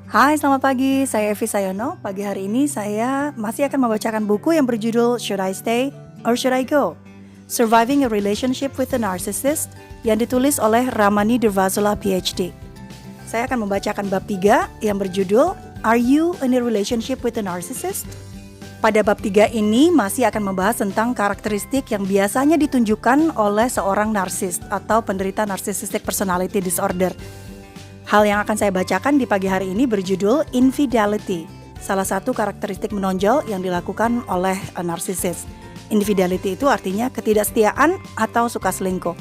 Hai, selamat pagi. Saya Evi Sayono. Pagi hari ini saya masih akan membacakan buku yang berjudul Should I Stay or Should I Go? Surviving a Relationship with a Narcissist yang ditulis oleh Ramani Durvazola PhD. Saya akan membacakan bab 3 yang berjudul Are You in a Relationship with a Narcissist? Pada bab 3 ini masih akan membahas tentang karakteristik yang biasanya ditunjukkan oleh seorang narsis atau penderita narcissistic personality disorder. Hal yang akan saya bacakan di pagi hari ini berjudul Infidelity, salah satu karakteristik menonjol yang dilakukan oleh narsisis. Infidelity itu artinya ketidaksetiaan atau suka selingkuh.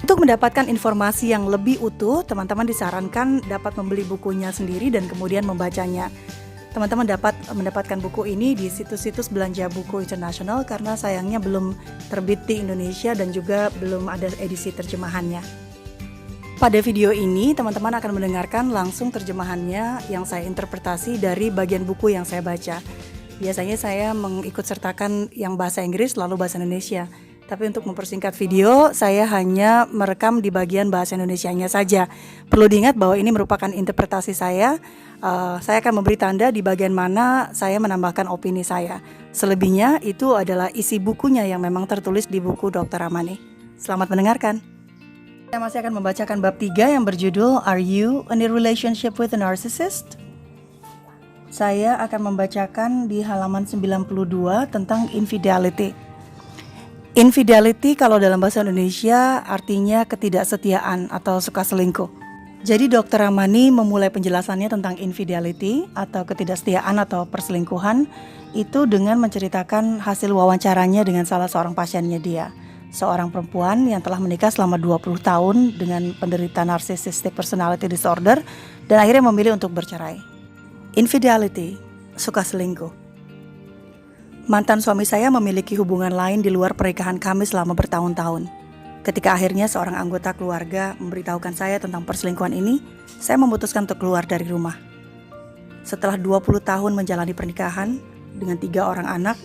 Untuk mendapatkan informasi yang lebih utuh, teman-teman disarankan dapat membeli bukunya sendiri dan kemudian membacanya. Teman-teman dapat mendapatkan buku ini di situs-situs belanja buku internasional karena sayangnya belum terbit di Indonesia dan juga belum ada edisi terjemahannya. Pada video ini, teman-teman akan mendengarkan langsung terjemahannya yang saya interpretasi dari bagian buku yang saya baca. Biasanya saya mengikut sertakan yang bahasa Inggris lalu bahasa Indonesia. Tapi untuk mempersingkat video, saya hanya merekam di bagian bahasa Indonesianya saja. Perlu diingat bahwa ini merupakan interpretasi saya. Saya akan memberi tanda di bagian mana saya menambahkan opini saya. Selebihnya itu adalah isi bukunya yang memang tertulis di buku Dr. Ramani. Selamat mendengarkan. Saya masih akan membacakan bab 3 yang berjudul Are You in a Relationship with a Narcissist? Saya akan membacakan di halaman 92 tentang infidelity. Infidelity kalau dalam bahasa Indonesia artinya ketidaksetiaan atau suka selingkuh. Jadi Dr. Ramani memulai penjelasannya tentang infidelity atau ketidaksetiaan atau perselingkuhan itu dengan menceritakan hasil wawancaranya dengan salah seorang pasiennya dia. Seorang perempuan yang telah menikah selama 20 tahun dengan penderita narcissistic personality disorder dan akhirnya memilih untuk bercerai. Infidelity, suka selingkuh. Mantan suami saya memiliki hubungan lain di luar pernikahan kami selama bertahun-tahun. Ketika akhirnya seorang anggota keluarga memberitahukan saya tentang perselingkuhan ini, saya memutuskan untuk keluar dari rumah. Setelah 20 tahun menjalani pernikahan dengan 3 orang anak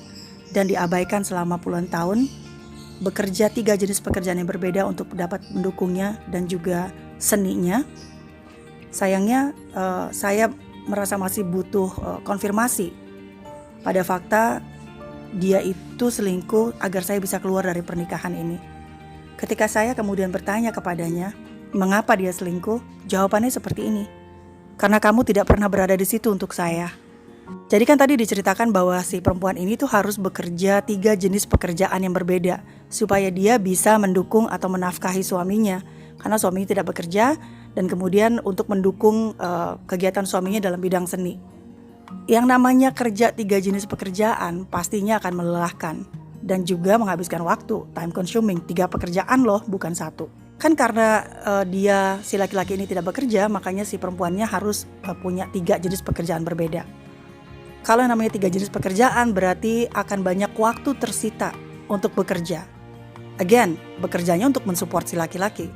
dan diabaikan selama puluhan tahun, bekerja 3 jenis pekerjaan yang berbeda untuk dapat mendukungnya dan juga seninya. Sayangnya saya merasa masih butuh konfirmasi pada fakta dia itu selingkuh agar saya bisa keluar dari pernikahan ini. Ketika saya kemudian bertanya kepadanya, mengapa dia selingkuh? Jawabannya seperti ini. Karena kamu tidak pernah berada di situ untuk saya. Jadi kan tadi diceritakan bahwa si perempuan ini tuh harus bekerja 3 jenis pekerjaan yang berbeda supaya dia bisa mendukung atau menafkahi suaminya karena suaminya tidak bekerja dan kemudian untuk mendukung kegiatan suaminya dalam bidang seni. Yang namanya kerja 3 jenis pekerjaan pastinya akan melelahkan dan juga menghabiskan waktu, time consuming. 3 pekerjaan loh, bukan 1. Kan karena dia si laki-laki ini tidak bekerja, makanya si perempuannya harus punya 3 jenis pekerjaan berbeda. Kalau yang namanya 3 jenis pekerjaan berarti akan banyak waktu tersita untuk bekerja. Again, bekerjanya untuk mensupport si laki-laki.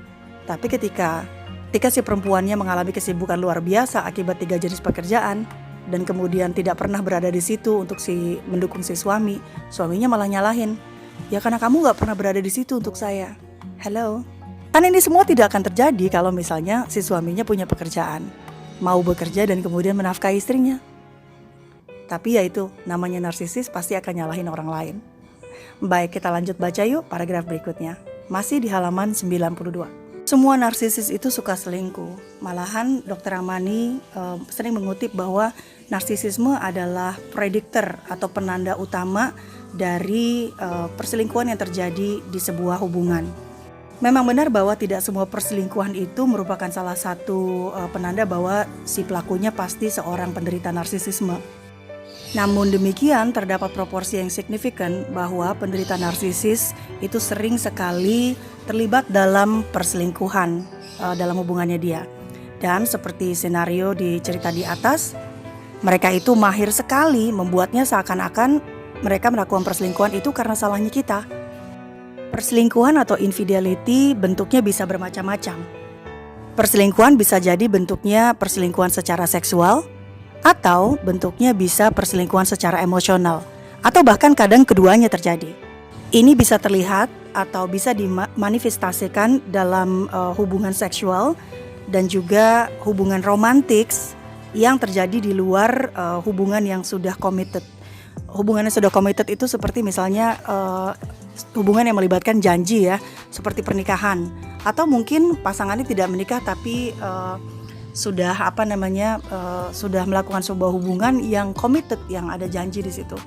Tapi ketika si perempuannya mengalami kesibukan luar biasa akibat 3 jenis pekerjaan dan kemudian tidak pernah berada di situ untuk mendukung si suami, suaminya malah nyalahin. Ya karena kamu gak pernah berada di situ untuk saya. Hello. Kan ini semua tidak akan terjadi kalau misalnya si suaminya punya pekerjaan, mau bekerja dan kemudian menafkahi istrinya. Tapi ya itu, namanya narsisis pasti akan nyalahin orang lain. Baik, kita lanjut baca yuk paragraf berikutnya. Masih di halaman 92. Semua narsisis itu suka selingkuh. Malahan Dr. Ramani sering mengutip bahwa narsisisme adalah prediktor atau penanda utama dari perselingkuhan yang terjadi di sebuah hubungan. Memang benar bahwa tidak semua perselingkuhan itu merupakan salah satu penanda bahwa si pelakunya pasti seorang penderita narsisisme. Namun demikian terdapat proporsi yang signifikan bahwa penderita narsisis itu sering sekali terlibat dalam perselingkuhan dalam hubungannya dia. Dan seperti senario di cerita di atas, mereka itu mahir sekali membuatnya seakan-akan mereka melakukan perselingkuhan itu karena salahnya kita. Perselingkuhan atau infidelity bentuknya bisa bermacam-macam. Perselingkuhan bisa jadi bentuknya perselingkuhan secara seksual, atau bentuknya bisa perselingkuhan secara emosional, atau bahkan kadang keduanya terjadi. Ini bisa terlihat atau bisa dimanifestasikan dalam hubungan seksual dan juga hubungan romantis yang terjadi di luar hubungan yang sudah committed. Hubungan yang sudah committed itu seperti misalnya hubungan yang melibatkan janji ya, seperti pernikahan, atau mungkin pasangannya tidak menikah tapi sudah sudah melakukan sebuah hubungan yang committed, yang ada janji di situ.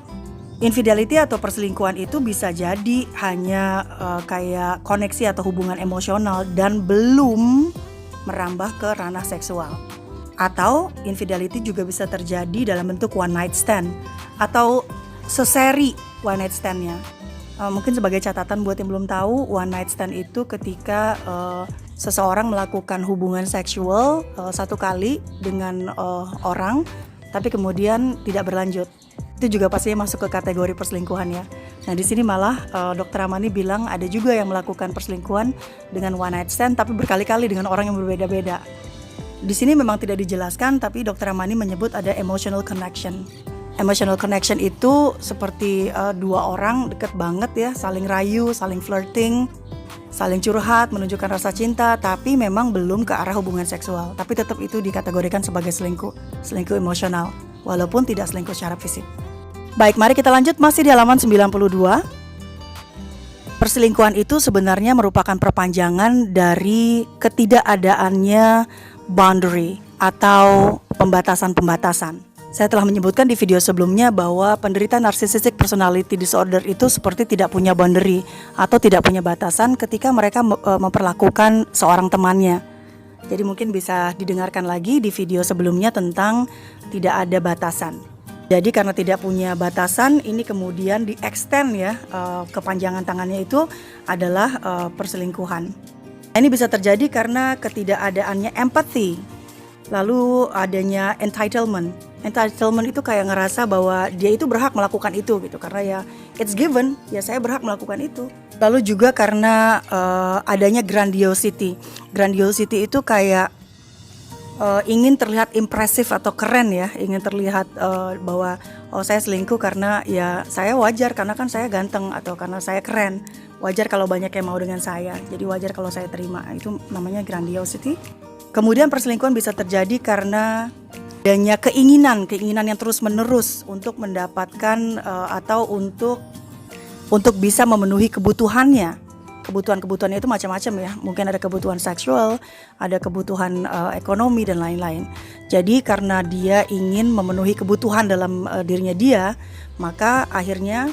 Infidelity atau perselingkuhan itu bisa jadi hanya kayak koneksi atau hubungan emosional dan belum merambah ke ranah seksual. Atau infidelity juga bisa terjadi dalam bentuk one night stand atau seseri one night stand-nya. Mungkin sebagai catatan buat yang belum tahu, one night stand itu ketika seseorang melakukan hubungan seksual satu kali dengan orang, tapi kemudian tidak berlanjut. Itu juga pastinya masuk ke kategori perselingkuhan ya. Nah di sini malah Dr. Ramani bilang ada juga yang melakukan perselingkuhan dengan one night stand, tapi berkali-kali dengan orang yang berbeda-beda. Di sini memang tidak dijelaskan, tapi Dr. Ramani menyebut ada emotional connection. Emotional connection itu seperti dua orang dekat banget ya, saling rayu, saling flirting, saling curhat, menunjukkan rasa cinta, tapi memang belum ke arah hubungan seksual. Tapi tetap itu dikategorikan sebagai selingkuh emosional, walaupun tidak selingkuh secara fisik. Baik, mari kita lanjut, masih di halaman 92. Perselingkuhan itu sebenarnya merupakan perpanjangan dari ketidakadaannya boundary atau pembatasan-pembatasan. Saya telah menyebutkan di video sebelumnya bahwa penderita narcissistic personality disorder itu seperti tidak punya boundary atau tidak punya batasan ketika mereka memperlakukan seorang temannya. Jadi mungkin bisa didengarkan lagi di video sebelumnya tentang tidak ada batasan. Jadi karena tidak punya batasan, ini kemudian di-extend ya, kepanjangan tangannya itu adalah perselingkuhan. Ini bisa terjadi karena ketidakadaannya empathy, lalu adanya entitlement. Entitlement itu kayak ngerasa bahwa dia itu berhak melakukan itu gitu, karena ya it's given, ya saya berhak melakukan itu. Lalu juga karena adanya grandiosity. Grandiosity itu kayak ingin terlihat impresif atau keren ya, ingin terlihat bahwa saya selingkuh karena ya saya wajar karena kan saya ganteng atau karena saya keren. Wajar kalau banyak yang mau dengan saya, jadi wajar kalau saya terima. Itu namanya grandiosity. Kemudian perselingkuhan bisa terjadi karena adanya keinginan yang terus menerus untuk mendapatkan atau untuk bisa memenuhi kebutuhannya. Kebutuhannya itu macam-macam ya. Mungkin ada kebutuhan seksual, ada kebutuhan ekonomi dan lain-lain. Jadi karena dia ingin memenuhi kebutuhan dalam dirinya dia, maka akhirnya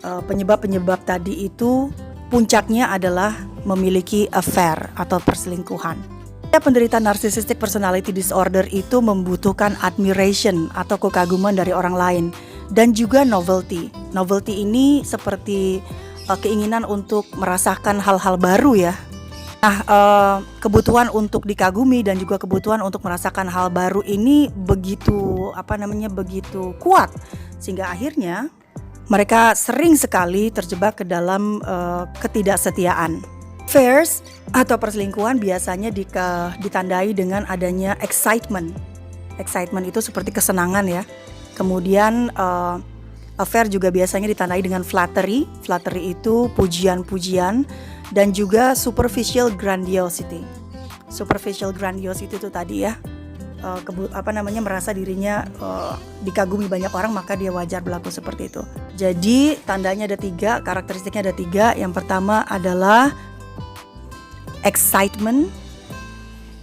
penyebab-penyebab tadi itu puncaknya adalah memiliki affair atau perselingkuhan. Penderita narcissistic personality disorder itu membutuhkan admiration atau kekaguman dari orang lain dan juga novelty. Novelty ini seperti keinginan untuk merasakan hal-hal baru ya. Nah, kebutuhan untuk dikagumi dan juga kebutuhan untuk merasakan hal baru ini begitu kuat sehingga akhirnya mereka sering sekali terjebak ke dalam ketidaksetiaan. Affairs atau perselingkuhan biasanya ditandai dengan adanya excitement. Excitement itu seperti kesenangan ya. Kemudian affair juga biasanya ditandai dengan flattery. Flattery itu pujian-pujian dan juga superficial grandiosity. Superficial grandiosity itu tadi ya. Merasa dirinya dikagumi banyak orang, maka dia wajar berlaku seperti itu. Jadi tandanya ada 3, karakteristiknya ada 3. Yang pertama adalah excitement.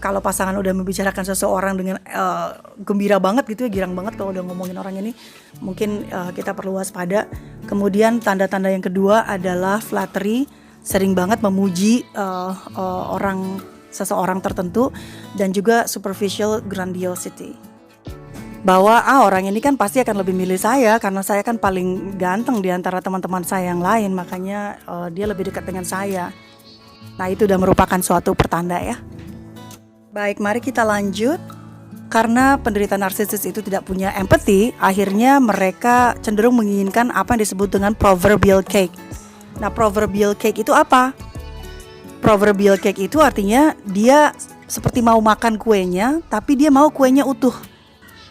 Kalau pasangan udah membicarakan seseorang dengan gembira banget gitu ya, girang banget kalau udah ngomongin orang ini, mungkin kita perlu waspada. Kemudian tanda-tanda yang kedua adalah flattery, sering banget memuji seseorang tertentu, dan juga superficial grandiosity. Bahwa orang ini kan pasti akan lebih milih saya karena saya kan paling ganteng di antara teman-teman saya yang lain, makanya dia lebih dekat dengan saya. Nah, itu udah merupakan suatu pertanda ya. Baik, mari kita lanjut. Karena penderita narsisis itu tidak punya empathy, akhirnya mereka cenderung menginginkan apa yang disebut dengan proverbial cake. Nah, proverbial cake itu apa? Proverbial cake itu artinya dia seperti mau makan kuenya, tapi dia mau kuenya utuh.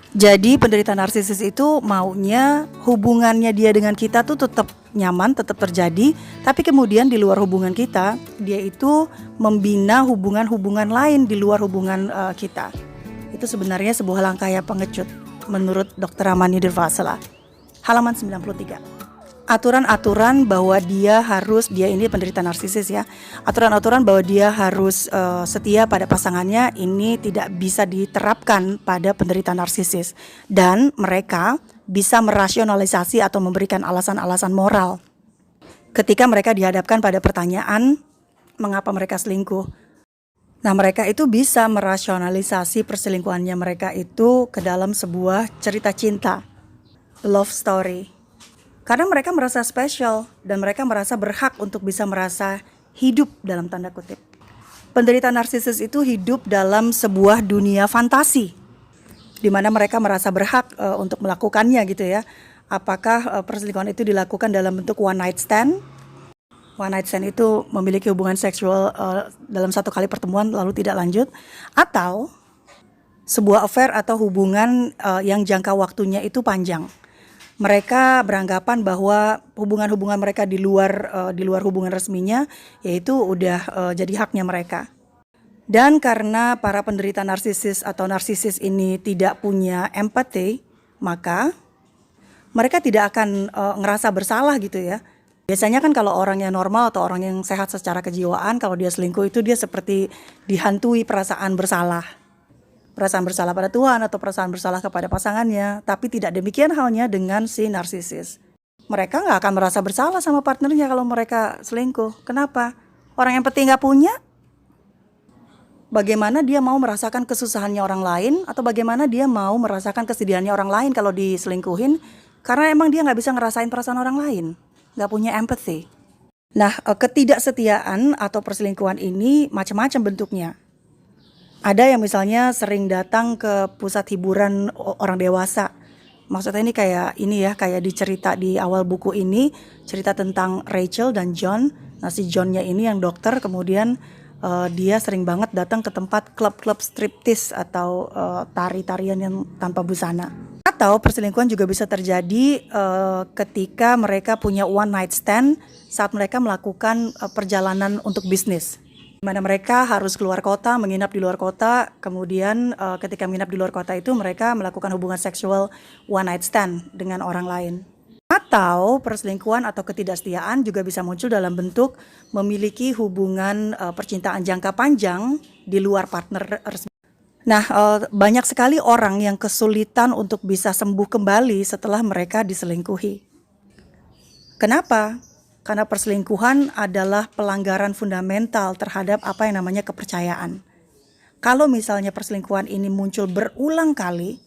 Jadi penderita narsisis itu maunya hubungannya dia dengan kita tuh tetap nyaman, tetap terjadi, tapi kemudian di luar hubungan kita, dia itu membina hubungan-hubungan lain di luar hubungan kita. itu sebenarnya sebuah langkah yang pengecut menurut Dr. Ramani Durvasula. Halaman 93. Aturan-aturan bahwa dia ini penderita narsisis ya. Aturan-aturan bahwa dia harus setia pada pasangannya ini tidak bisa diterapkan pada penderita narsisis, dan mereka bisa merasionalisasi atau memberikan alasan-alasan moral ketika mereka dihadapkan pada pertanyaan mengapa mereka selingkuh. Nah, mereka itu bisa merasionalisasi perselingkuhannya mereka itu ke dalam sebuah cerita cinta, love story. Karena mereka merasa spesial dan mereka merasa berhak untuk bisa merasa hidup dalam tanda kutip. Penderita narsisis itu hidup dalam sebuah dunia fantasi, di mana mereka merasa berhak untuk melakukannya gitu ya. Apakah perselingkuhan itu dilakukan dalam bentuk one night stand? One night stand itu memiliki hubungan seksual dalam satu kali pertemuan lalu tidak lanjut, atau sebuah affair atau hubungan yang jangka waktunya itu panjang. Mereka beranggapan bahwa hubungan-hubungan mereka di luar hubungan resminya yaitu udah jadi haknya mereka. Dan karena para penderita narsisis atau narsisis ini tidak punya empati, maka mereka tidak akan ngerasa bersalah gitu ya. Biasanya kan kalau orang yang normal atau orang yang sehat secara kejiwaan, kalau dia selingkuh itu dia seperti dihantui perasaan bersalah. Perasaan bersalah pada Tuhan atau perasaan bersalah kepada pasangannya. Tapi tidak demikian halnya dengan si narsisis. Mereka gak akan merasa bersalah sama partnernya kalau mereka selingkuh. Kenapa? Orang empati gak punya. Bagaimana dia mau merasakan kesusahannya orang lain, atau bagaimana dia mau merasakan kesedihannya orang lain kalau diselingkuhin, karena emang dia gak bisa ngerasain perasaan orang lain. Gak punya empathy. Nah, ketidaksetiaan atau perselingkuhan ini macam-macam bentuknya. Ada yang misalnya sering datang ke pusat hiburan orang dewasa. Maksudnya ini kayak dicerita di awal buku ini, cerita tentang Rachel dan John. Nah, si Johnnya ini yang dokter, kemudian dia sering banget datang ke tempat klub-klub striptease atau tari-tarian yang tanpa busana. Atau perselingkuhan juga bisa terjadi ketika mereka punya one night stand saat mereka melakukan perjalanan untuk bisnis. Di mana mereka harus keluar kota, menginap di luar kota, kemudian ketika menginap di luar kota itu mereka melakukan hubungan seksual one night stand dengan orang lain. Atau perselingkuhan atau ketidaksetiaan juga bisa muncul dalam bentuk memiliki hubungan percintaan jangka panjang di luar partner resmi. Nah, banyak sekali orang yang kesulitan untuk bisa sembuh kembali setelah mereka diselingkuhi. Kenapa? Karena perselingkuhan adalah pelanggaran fundamental terhadap apa yang namanya kepercayaan. Kalau misalnya perselingkuhan ini muncul berulang kali,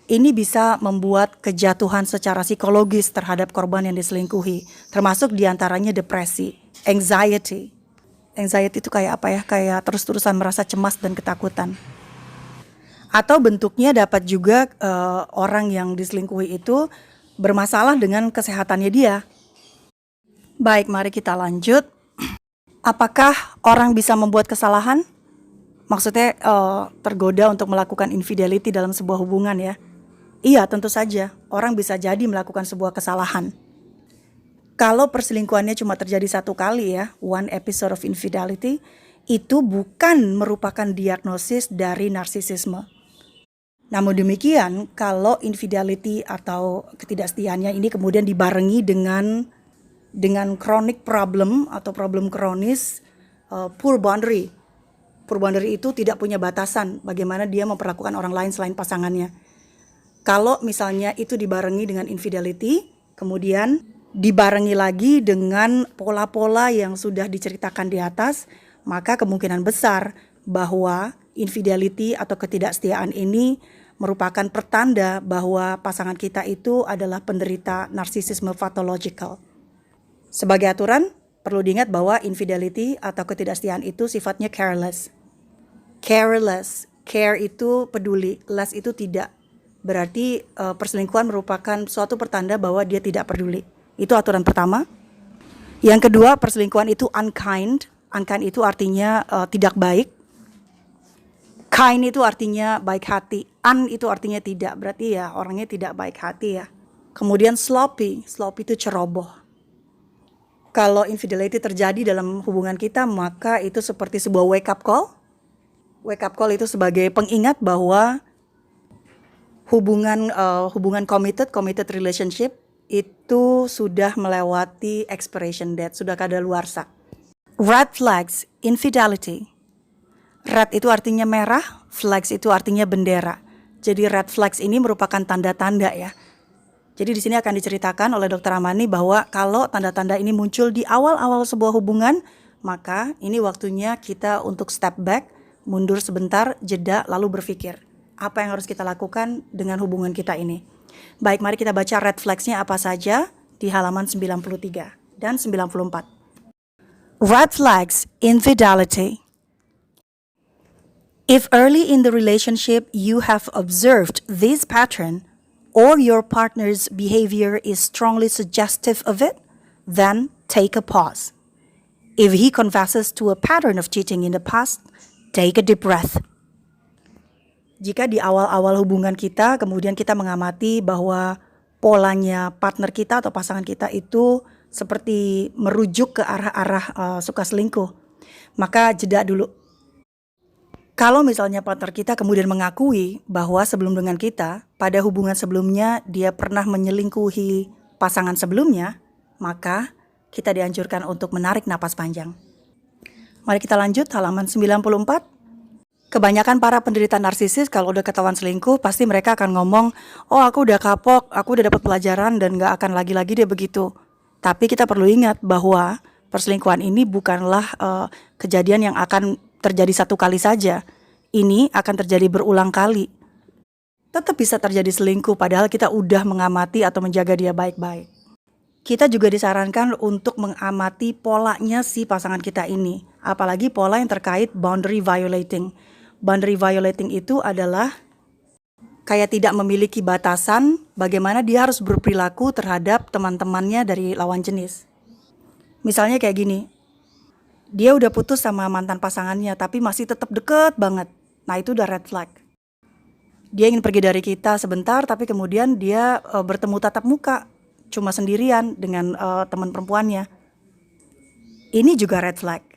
ini bisa membuat kejatuhan secara psikologis terhadap korban yang diselingkuhi, termasuk diantaranya depresi, anxiety. Anxiety itu kayak apa ya? Kayak terus-terusan merasa cemas dan ketakutan. Atau bentuknya dapat juga orang yang diselingkuhi itu bermasalah dengan kesehatannya dia. Baik, mari kita lanjut. Apakah orang bisa membuat kesalahan? Maksudnya tergoda untuk melakukan infidelity dalam sebuah hubungan ya? Iya, tentu saja. Orang bisa jadi melakukan sebuah kesalahan. Kalau perselingkuhannya cuma terjadi satu kali ya, one episode of infidelity, itu bukan merupakan diagnosis dari narsisisme. Namun demikian, kalau infidelity atau ketidaksetiaannya ini kemudian dibarengi dengan chronic problem atau problem kronis, poor boundary. Poor boundary itu tidak punya batasan bagaimana dia memperlakukan orang lain selain pasangannya. Kalau misalnya itu dibarengi dengan infidelity, kemudian dibarengi lagi dengan pola-pola yang sudah diceritakan di atas, maka kemungkinan besar bahwa infidelity atau ketidaksetiaan ini merupakan pertanda bahwa pasangan kita itu adalah penderita narsisisme pathological. Sebagai aturan, perlu diingat bahwa infidelity atau ketidaksetiaan itu sifatnya careless. Careless, care itu peduli, less itu tidak. Berarti perselingkuhan merupakan suatu pertanda bahwa dia tidak peduli. Itu aturan pertama. Yang kedua, perselingkuhan itu unkind. Unkind itu artinya tidak baik. Kind itu artinya baik hati. Un itu artinya tidak. Berarti ya orangnya tidak baik hati ya. Kemudian sloppy. Sloppy itu ceroboh. Kalau infidelity terjadi dalam hubungan kita, maka itu seperti sebuah wake up call. Wake up call itu sebagai pengingat bahwa hubungan committed relationship itu sudah melewati expiration date, sudah kadaluarsa. Red flags, infidelity. Red itu artinya merah, flags itu artinya bendera. Jadi red flags ini merupakan tanda-tanda ya. Jadi di sini akan diceritakan oleh Dr. Amani bahwa kalau tanda-tanda ini muncul di awal-awal sebuah hubungan, maka ini waktunya kita untuk step back, mundur sebentar, jeda, lalu berpikir apa yang harus kita lakukan dengan hubungan kita ini. Baik, mari kita baca red flags-nya apa saja di halaman 93 dan 94. Red flags, infidelity. If early in the relationship you have observed this pattern, or your partner's behavior is strongly suggestive of it, then take a pause. If he confesses to a pattern of cheating in the past, take a deep breath. Jika di awal-awal hubungan kita, kemudian kita mengamati bahwa polanya partner kita atau pasangan kita itu seperti merujuk ke arah-arah suka selingkuh, maka jeda dulu. Kalau misalnya partner kita kemudian mengakui bahwa sebelum dengan kita, pada hubungan sebelumnya dia pernah menyelingkuhi pasangan sebelumnya, maka kita dianjurkan untuk menarik napas panjang. Mari kita lanjut halaman 94. Kebanyakan para penderita narsisis kalau udah ketahuan selingkuh, pasti mereka akan ngomong, oh aku udah kapok, aku udah dapat pelajaran dan gak akan lagi-lagi dia begitu. Tapi kita perlu ingat bahwa perselingkuhan ini bukanlah kejadian yang akan terjadi satu kali saja. Ini akan terjadi berulang kali. Tetap bisa terjadi selingkuh padahal kita udah mengamati atau menjaga dia baik-baik. Kita juga disarankan untuk mengamati polanya si pasangan kita ini. Apalagi pola yang terkait boundary violating. Boundary violating itu adalah kayak tidak memiliki batasan bagaimana dia harus berperilaku terhadap teman-temannya dari lawan jenis. Misalnya kayak gini, dia udah putus sama mantan pasangannya tapi masih tetap deket banget. Nah itu udah red flag. Dia ingin pergi dari kita sebentar tapi kemudian dia bertemu tatap muka cuma sendirian dengan teman perempuannya. Ini juga red flag.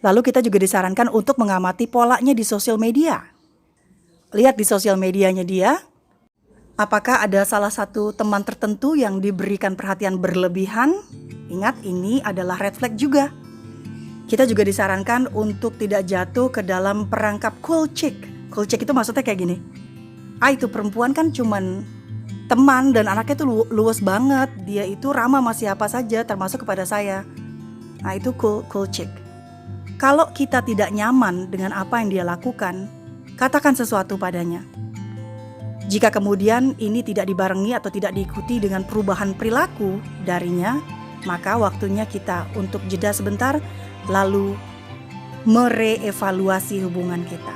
Lalu kita juga disarankan untuk mengamati polanya di sosial media. Lihat di sosial medianya dia, apakah ada salah satu teman tertentu yang diberikan perhatian berlebihan? Ingat, ini adalah red flag juga. Kita juga disarankan untuk tidak jatuh ke dalam perangkap cool chick. Cool chick itu maksudnya kayak gini. Itu perempuan kan cuman teman dan anaknya tuh luwes banget. Dia itu ramah sama siapa saja termasuk kepada saya. Nah itu cool chick. Kalau kita tidak nyaman dengan apa yang dia lakukan, katakan sesuatu padanya. Jika kemudian ini tidak dibarengi atau tidak diikuti dengan perubahan perilaku darinya, maka waktunya kita untuk jeda sebentar lalu mereevaluasi hubungan kita.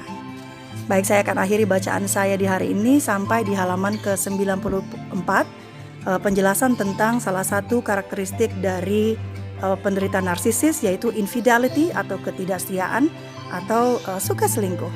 Baik, saya akan akhiri bacaan saya di hari ini sampai di halaman ke-94, penjelasan tentang salah satu karakteristik dari penderita narsisis, yaitu infidelity atau ketidaksetiaan atau suka selingkuh.